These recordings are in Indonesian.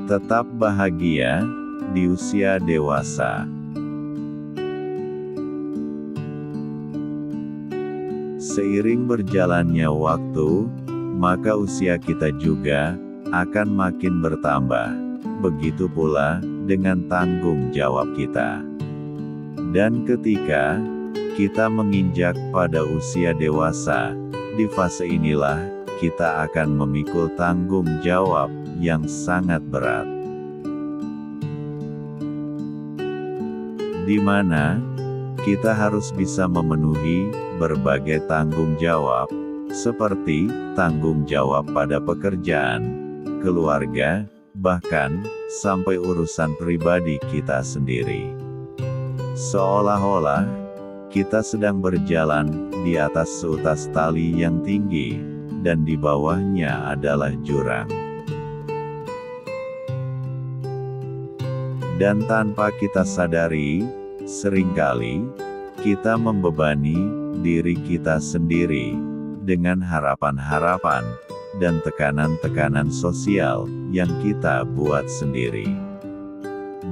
Tetap bahagia di usia dewasa. Seiring berjalannya waktu, maka usia kita juga akan makin bertambah. Begitu pula dengan tanggung jawab kita. Dan ketika kita menginjak pada usia dewasa, di fase inilah kita akan memikul tanggung jawab yang sangat berat. Di mana kita harus bisa memenuhi berbagai tanggung jawab, seperti tanggung jawab pada pekerjaan, keluarga, bahkan sampai urusan pribadi kita sendiri. Seolah-olah kita sedang berjalan di atas seutas tali yang tinggi, dan di bawahnya adalah jurang. Dan tanpa kita sadari, seringkali kita membebani diri kita sendiri dengan harapan-harapan dan tekanan-tekanan sosial yang kita buat sendiri.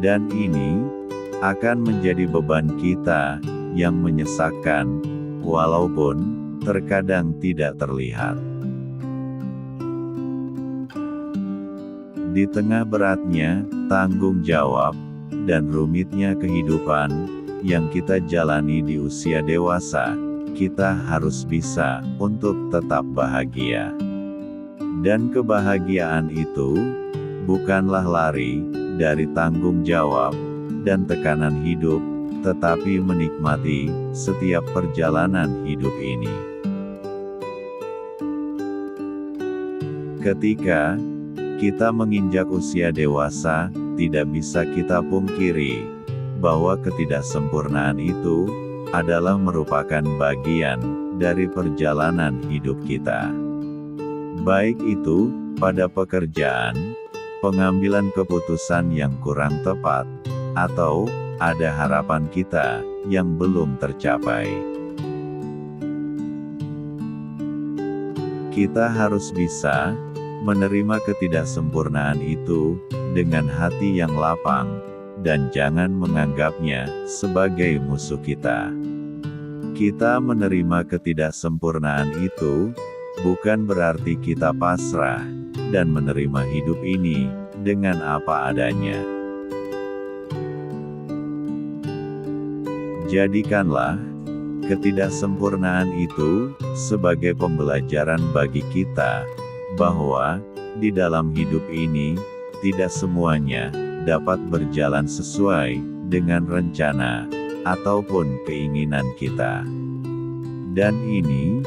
Dan ini akan menjadi beban kita yang menyesakkan, walaupun terkadang tidak terlihat. Di tengah beratnya tanggung jawab dan rumitnya kehidupan yang kita jalani di usia dewasa, kita harus bisa untuk tetap bahagia. Dan kebahagiaan itu bukanlah lari dari tanggung jawab dan tekanan hidup, tetapi menikmati setiap perjalanan hidup ini. Ketika kita menginjak usia dewasa, tidak bisa kita pungkiri bahwa ketidaksempurnaan itu adalah merupakan bagian dari perjalanan hidup kita. Baik itu pada pekerjaan, pengambilan keputusan yang kurang tepat, atau ada harapan kita yang belum tercapai. Kita harus bisa menerima ketidaksempurnaan itu dengan hati yang lapang, dan jangan menganggapnya sebagai musuh kita. Kita menerima ketidaksempurnaan itu bukan berarti kita pasrah dan menerima hidup ini dengan apa adanya. Jadikanlah ketidaksempurnaan itu sebagai pembelajaran bagi kita, bahwa di dalam hidup ini tidak semuanya dapat berjalan sesuai dengan rencana ataupun keinginan kita. Dan ini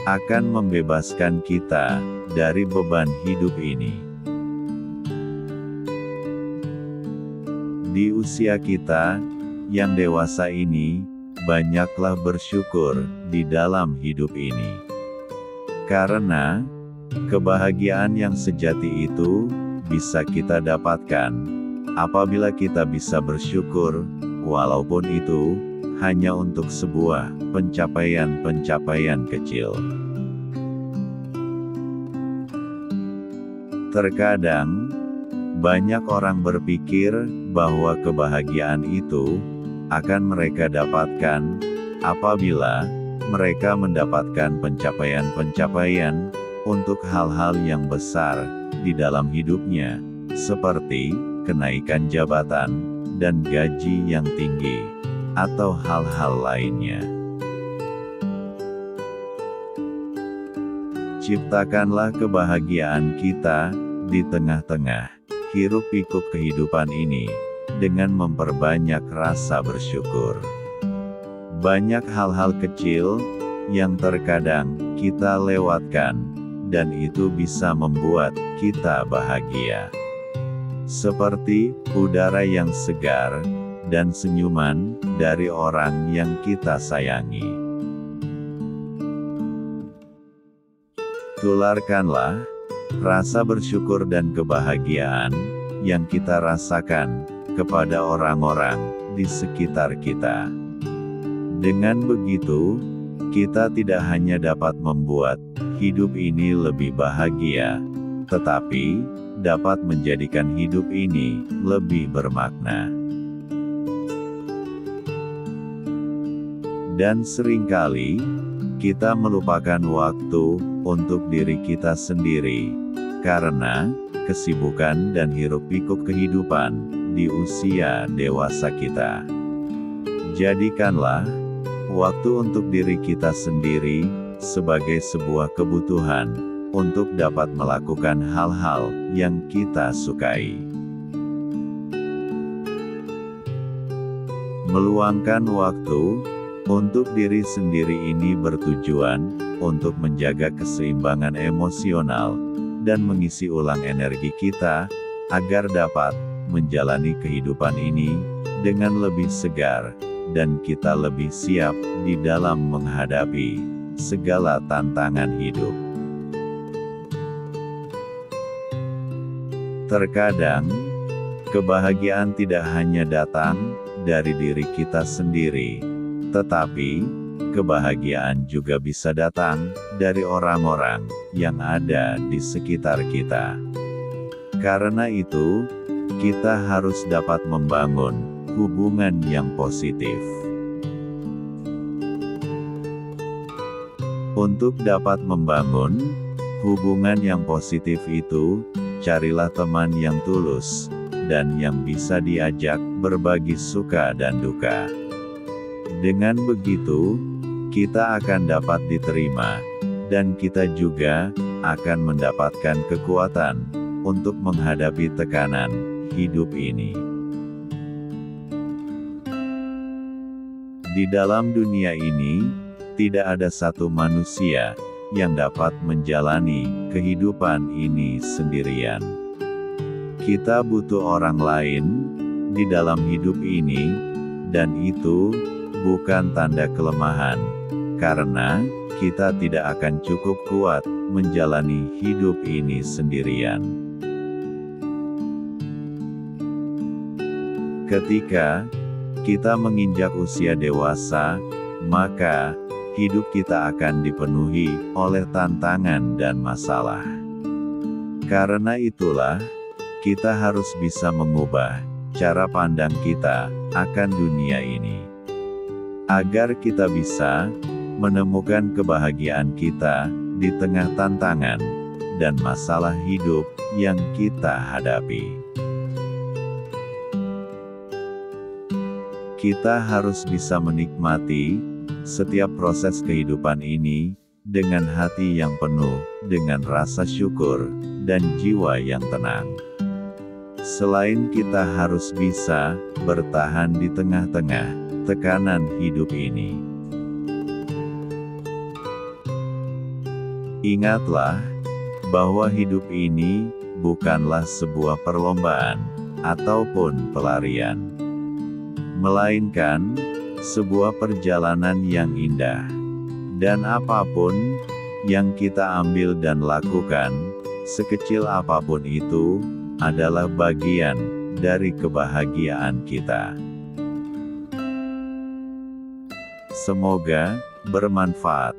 akan membebaskan kita dari beban hidup ini. Di usia kita yang dewasa ini, banyaklah bersyukur di dalam hidup ini. Karena kebahagiaan yang sejati itu bisa kita dapatkan apabila kita bisa bersyukur, walaupun itu hanya untuk sebuah pencapaian-pencapaian kecil. Terkadang banyak orang berpikir bahwa kebahagiaan itu akan mereka dapatkan apabila mereka mendapatkan pencapaian-pencapaian untuk hal-hal yang besar di dalam hidupnya, seperti kenaikan jabatan dan gaji yang tinggi, atau hal-hal lainnya. Ciptakanlah kebahagiaan kita di tengah-tengah hiruk-pikuk kehidupan ini dengan memperbanyak rasa bersyukur. Banyak hal-hal kecil yang terkadang kita lewatkan, dan itu bisa membuat kita bahagia. Seperti udara yang segar dan senyuman dari orang yang kita sayangi. Tularkanlah rasa bersyukur dan kebahagiaan yang kita rasakan kepada orang-orang di sekitar kita. Dengan begitu, kita tidak hanya dapat membuat hidup ini lebih bahagia, tetapi dapat menjadikan hidup ini lebih bermakna. Dan seringkali, kita melupakan waktu untuk diri kita sendiri, karena kesibukan dan hiruk-pikuk kehidupan di usia dewasa kita. Jadikanlah waktu untuk diri kita sendiri sebagai sebuah kebutuhan untuk dapat melakukan hal-hal yang kita sukai. Meluangkan waktu untuk diri sendiri ini bertujuan untuk menjaga keseimbangan emosional dan mengisi ulang energi kita agar dapat menjalani kehidupan ini dengan lebih segar dan kita lebih siap di dalam menghadapi segala tantangan hidup. Terkadang, kebahagiaan tidak hanya datang dari diri kita sendiri, tetapi kebahagiaan juga bisa datang dari orang-orang yang ada di sekitar kita. Karena itu, kita harus dapat membangun hubungan yang positif. Untuk dapat membangun hubungan yang positif itu, carilah teman yang tulus dan yang bisa diajak berbagi suka dan duka. Dengan begitu, kita akan dapat diterima, dan kita juga akan mendapatkan kekuatan untuk menghadapi tekanan hidup ini. Di dalam dunia ini, tidak ada satu manusia yang dapat menjalani kehidupan ini sendirian. Kita butuh orang lain di dalam hidup ini, dan itu bukan tanda kelemahan, karena kita tidak akan cukup kuat menjalani hidup ini sendirian. Ketika kita menginjak usia dewasa, maka hidup kita akan dipenuhi oleh tantangan dan masalah. Karena itulah, kita harus bisa mengubah cara pandang kita akan dunia ini, agar kita bisa menemukan kebahagiaan kita di tengah tantangan dan masalah hidup yang kita hadapi. Kita harus bisa menikmati setiap proses kehidupan ini dengan hati yang penuh dengan rasa syukur dan jiwa yang tenang. Selain kita harus bisa bertahan di tengah-tengah tekanan hidup ini. Ingatlah bahwa hidup ini bukanlah sebuah perlombaan ataupun pelarian, melainkan sebuah perjalanan yang indah. Dan apapun yang kita ambil dan lakukan, sekecil apapun itu, adalah bagian dari kebahagiaan kita. Semoga bermanfaat.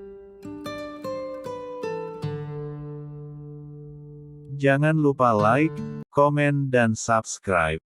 Jangan lupa like, komen dan subscribe.